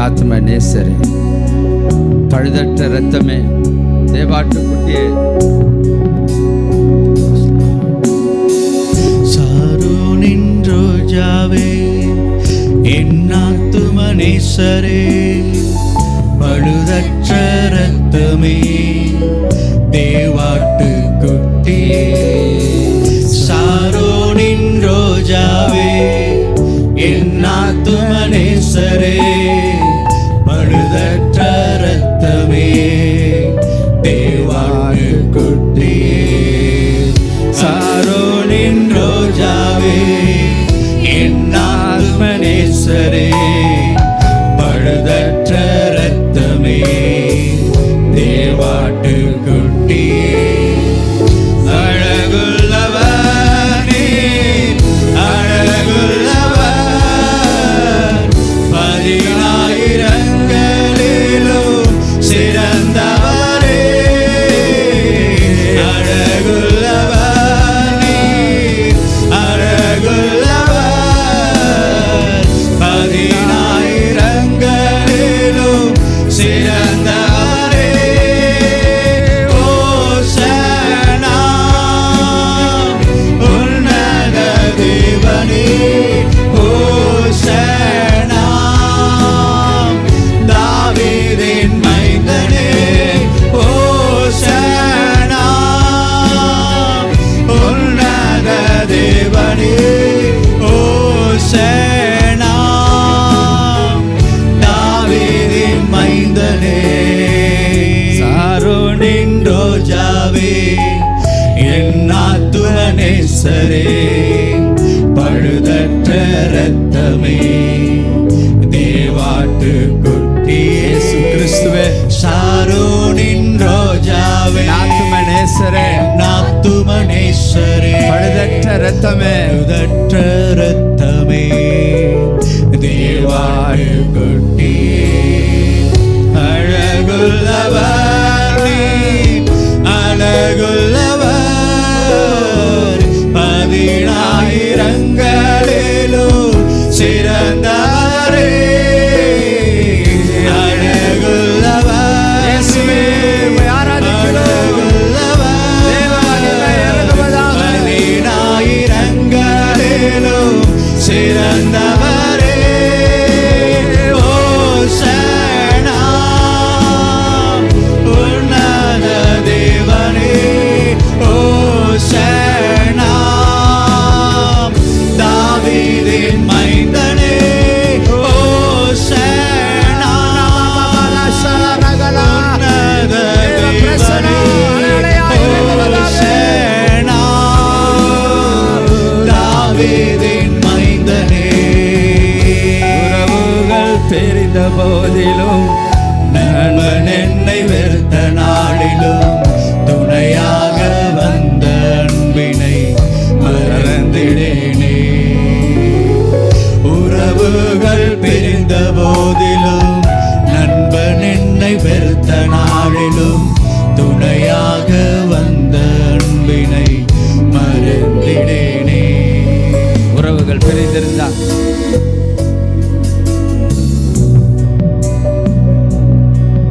ஆத்ம நேசரே, பழுதற்ற இரத்தமே, தேவாட்டுக்குட்டியே, சாரோனின் ரோஜாவே, என் ஆத்தும நேசரே, பழுதற்ற இரத்தமே, தேவாட்டுக்குட்டியே, சாரோனின் ரோஜாவே, என் ஆத்தும நேசரே, பழுதற்ற இரத்தமே, தேவாட்டுக்குட்டியே, சாரோனின் ரோஜாவே, என் ஆத்தும நேசரே, பழுதற்ற இரத்தமே, தேவாட்டுக்குட்டியே, அழகுள்ளவனே, அழகுள்ளவர், பதினாயிரங்களிலும் சிறந்தவரே, அழகுள்ளவனே, அழகுள்ளவர், பதினாயிரங்களிலும் சிறந்தவரே, ஓசனா உன்னத தேவனே, ஓசனா தாவீதின் மைந்தனே, ஓசனா உன்னத தேவனே, ஓசனா தாவீதின் மைந்தனே, சாரோனின் ரோஜாவே, என் ஆத்தும நேசரே, பழுதற்ற இரத்தமே, தேவாட்டுக்குட்டியே, இயேசு கிறிஸ்துவே, சாரோனின் ரோஜாவே, ஆத்தும நேசரே, ஆத்தும நேசரே, பழுதற்ற இரத்தமே, பழுதற்ற இரத்தமே, தேவாட்டுக்குட்டியே, அழகுள்ளவர், அழகுள்ளவர், பதினாயிரங்களிலும் சிறந்தவரே, அழகுள்ளவர், இயேசுவே, உம்மை ஆராதிக்கிறோம். பதினாயிரங்களிலும் சிறந்தவரே, ஓசனா உன்னத தேவனே, ஓசனா தாவீதின் மைந்தனே, ஓசனா உன்னத தேவனே, ஓசனா தாவீதின் மைந்தனே, உறவுகள் தெரிந்த போதிலும், நண்பன் என்னை வெறுத்த நாளிலும், துணையாக வந்த அன்பினை மறந்திடேனே, உறவுகள் பிரிந்த போதிலும், நண்பன் என்னை வெறுத்த நாளிலும், துணையாக வந்த அன்பினை மறந்திடேனே, உறவுகள் பிரிந்திருந்தால்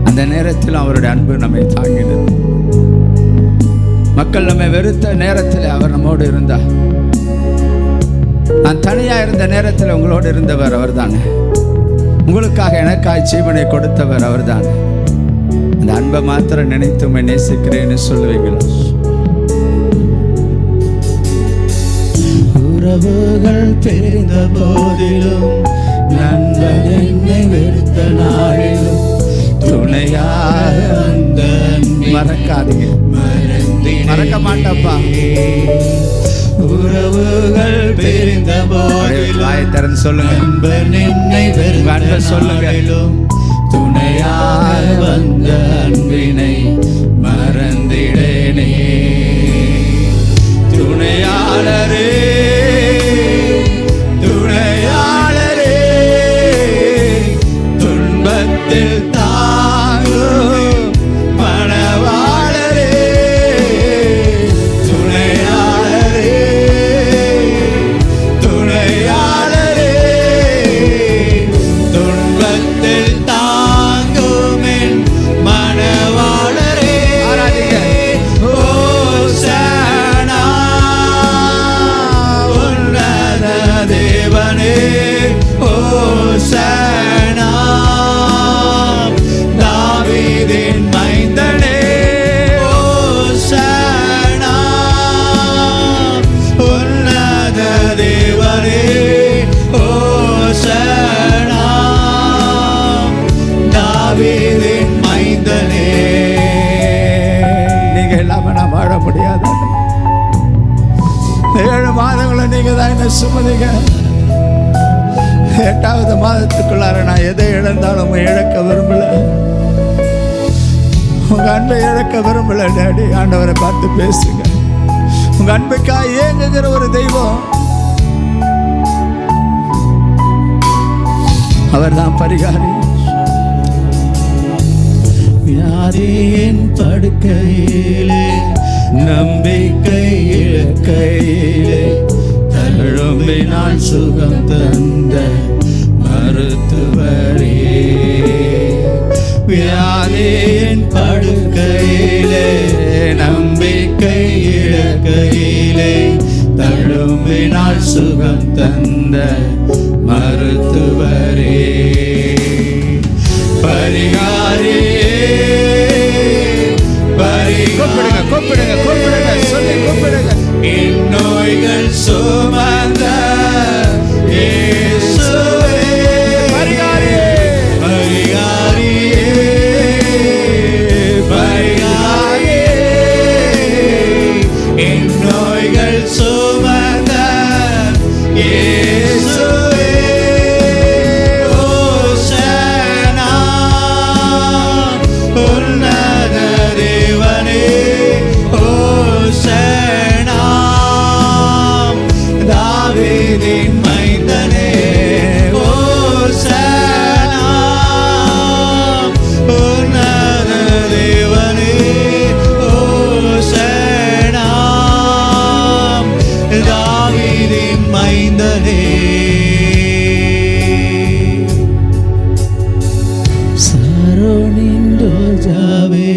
அந்த நேரத்தில் அவருடைய அன்பு நம்மை தாங்கினது. மக்கள் நம்மை வெறுத்த நேரத்தில் அவர் நம்மோடு இருந்தார். நான் தனியா இருந்த நேரத்தில் உங்களோடு இருந்தவர் அவர்தானே. உங்களுக்காக எனக்காய் ஜீவனை கொடுத்தவர் அவர்தானே. அந்த அன்பை மாத்திரம் நினைத்து உம்மை நேசிக்கிறேன்னு சொல்லுவீங்களா? உறவுகள் பிரிந்த போதிலும், நண்பன் என்னை வெறுத்த நாளிலும், துணையாக வந்த அன்பினை மறக்காதீங்க. மறக்க மாட்டப்பா. உறவுகள் பிரிந்த போதிலும், வாயை திறந்து சொல்லுங்க. நண்பன் என்னை வெறுத்த சொல்லுங்க. நாளிலும், துணையாக வந்த அன்பினை மறந்திடேனே, துணையாளரே, துணையாளரே, துன்பத்தில் தாங்கும் மணவாளரே, துணையாளரே, துணையாளரே, துன்பத்தில் மாதங்களை நீங்க தான் என்ன சுமதிங்க. 8வது மாதத்துக்குள்ளார நான் எதை இழந்தாலும் உங்க இழக்க விரும்பல. உங்க அன்பை இழக்க விரும்பல டாடி. ஆண்டவரை பார்த்து பேசுங்க. உங்க அன்புக்காக ஏங்குகிற ஒரு தெய்வம் அவர் தான் பரிகாரி. வியாதியின் படுக்கையிலே நம்பிக்கை இழக்கையிலே தழும்பினால் சுகம் தந்த மருத்துவரே. வியாதியின் படுக்கையிலே நம்பிக்கை இழக்கையிலே தழும்பினால் சுகம் தந்த மருத்துவரே. பரிகாரே கூப்பிடுங்க கூப்பிடுங்க கூப்பிடுங்க சொல்லி கூப்பிடுங்க. இந்நோய்கள் சுமந்த இயேசுவே. பரிகாரியே பரிகாரியே பரிகாரியே இந்நோய்கள் சுமந்த இயேசுவே. ஓசனா உன்னத தேவனே. ஓசனா தாவீதின் மைந்தனே. ஓசனா உன்னத தேவனே. ஓசனா தாவீதின் மைந்தனே. சரோனின் ரோஜாவே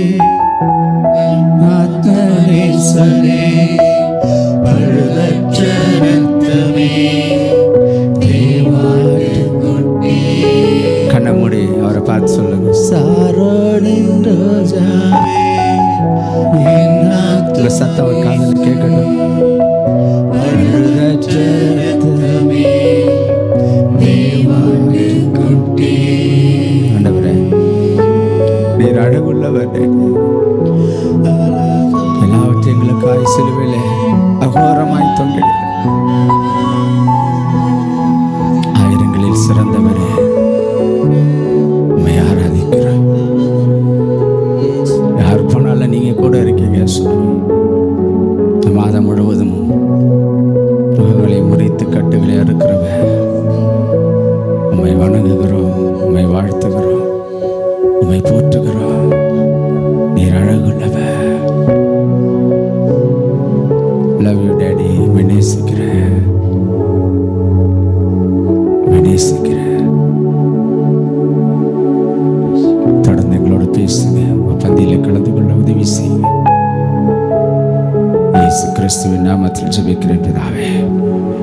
ஆத்மநேசனே பழுதற்ற ரத்தமே தேவாட்டுக்குட்டி. கண்ணை மூடி அவரை பார்த்து சொல்லுங்க. சாரோனின் ரோஜாவே என் உங்க சத்தம் ஒரு காதில் கேட்கட்டும். பழுதற்ற ரத்தமே தேவாட்டுக்குட்டி. ஆண்டவரே நீர் அழகுள்ளவர். எல்லாவற்றையும் எங்களுக்காய் சிலுவையிலே அகோரமாய் தொங்கிட ஆயிரங்களில் சிறந்தவரே உம்மை ஆராதிக்கிறோம். யார் போனாலும் நீங்க கூட இருக்கீங்க சுவாமி. இந்த மாதம் முழுவதும் முகங்களை முறித்து கட்டுகளை அறுக்கிறவ உம்மை வணங்குகிறோம், உம்மை வாழ்த்துகிறோம், உம்மை போற்றுகிறோம். நீர் அழகுள்ளவர். Love you daddy. நேசிக்கிறேன் நேசிக்கிறேன். தொடர்ந்து எங்களோட பேசுங்க. உங்க பந்தியில் கலந்து கொள்ள உதவி செய்யுங்க. இயேசு கிறிஸ்துவின் நாமத்தில் ஜெபிக்கிறேன் பிதாவே.